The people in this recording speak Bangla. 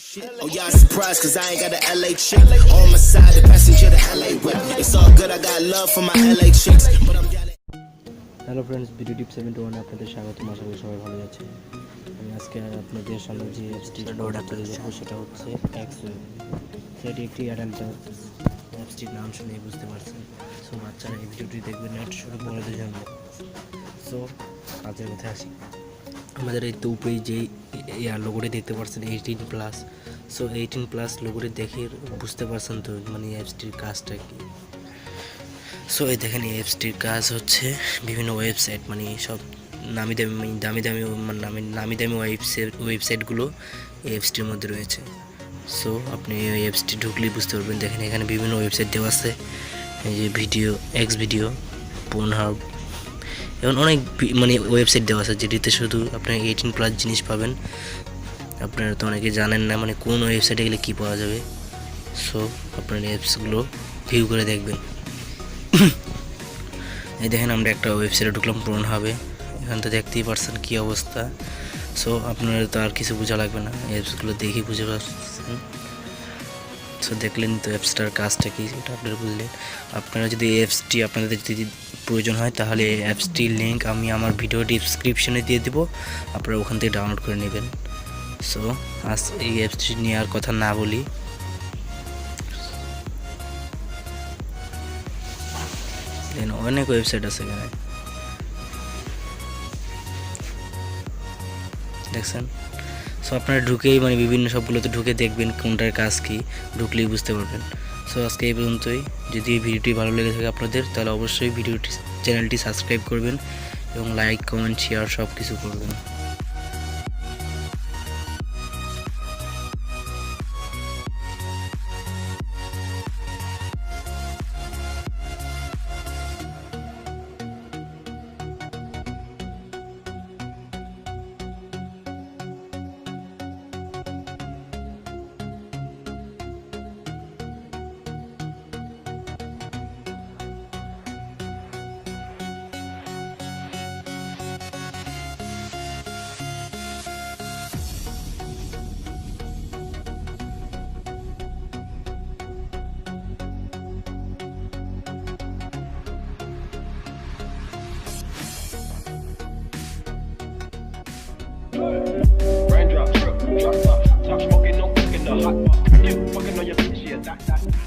Oh, y'all surprised cause I ain't got a LA chick on my side, the passenger to LA whip. It's all good, I got love for my LA chicks, but I'm down. Hello friends, video tip 71 আপনাদের স্বাগতম। আশা করি সবাই ভালো আছে। আমি আজকে আপনাদের সামনে যে অ্যাপসটি তুলে ধরবো সেটা হচ্ছে এক্সওয়েভ। সেটি একটি অ্যাডাল্ট অ্যাপসটির নাম শুনেই বুঝতে পারছেন। সো বাচ্চারা এই ভিডিওটি দেখবেন না, শুরু বড়দের জন্য। সো কাজের কথা আসি, আমাদের এই তো উপরেই যে লোগোটি দেখতে পাচ্ছেন 18+। সো 18+ লোগোটি দেখে বুঝতে পারছেন তো মানে অ্যাপসটির কাজটা কি। সো এই দেখেন এই অ্যাপসটির কাজ হচ্ছে বিভিন্ন ওয়েবসাইট মানে সব নামি দামি ওয়েবসাইটগুলো এই অ্যাপসটির মধ্যে রয়েছে। সো আপনি এই অ্যাপসটি ঢুকলেই বুঝতে পারবেন। দেখেন এখানে বিভিন্ন ওয়েবসাইট দেওয়া আছে, এই যে ভিডিও, পোর্নহাব, এবং অনেক মানে ওয়েবসাইট দেওয়া আছে যেটিতে শুধু আপনার 18+ জিনিস পাবেন। আপনারা তো অনেকে জানেন না মানে কোন ওয়েবসাইটে গেলে কী পাওয়া যাবে। সো আপনার অ্যাপসগুলো ভিউ করে দেখবেন। এই দেখেন আমরা একটা ওয়েবসাইটে ঢুকলাম পোর্নহাবে, এখান তো দেখতেই পারছেন কী অবস্থা। সো আপনারা তো আর কিছু বোঝা লাগবে না, অ্যাপসগুলো দেখে বুঝে পাচ্ছেন। সো দেখলেন তো অ্যাপসটার কাজটা কি, এটা আপনারা বুঝলেন। আপনারা যদি এই অ্যাপসটি আপনাদের যদি প্রয়োজন হয় তাহলে এই অ্যাপসটির লিঙ্ক আমি আমার ভিডিও ডিসক্রিপশনে দিয়ে দেবো, আপনারা ওখান থেকে ডাউনলোড করে নেবেন। সো আজ এই অ্যাপসটি নিয়ে আর কথা না বলি, অনেক ওয়েবসাইট আছে এখানে দেখছেন। সো আপনারা ঢুকেই মানে বিভিন্ন সবগুলোতে ঢুকে দেখবেন কোনটার কাজ কি, ঢুকলেই বুঝতে পারবেন। সো আজকে এই পর্যন্তই। যদি এই ভিডিওটি ভালো লেগে থাকে আপনাদের তাহলে অবশ্যই চ্যানেলটি সাবস্ক্রাইব করবেন এবং লাইক, কমেন্ট, শেয়ার সব কিছু করবেন। Raindrop, drip, drop top, top smoking, no cooking, the hot pot. You fucking on your bitch, yeah, that.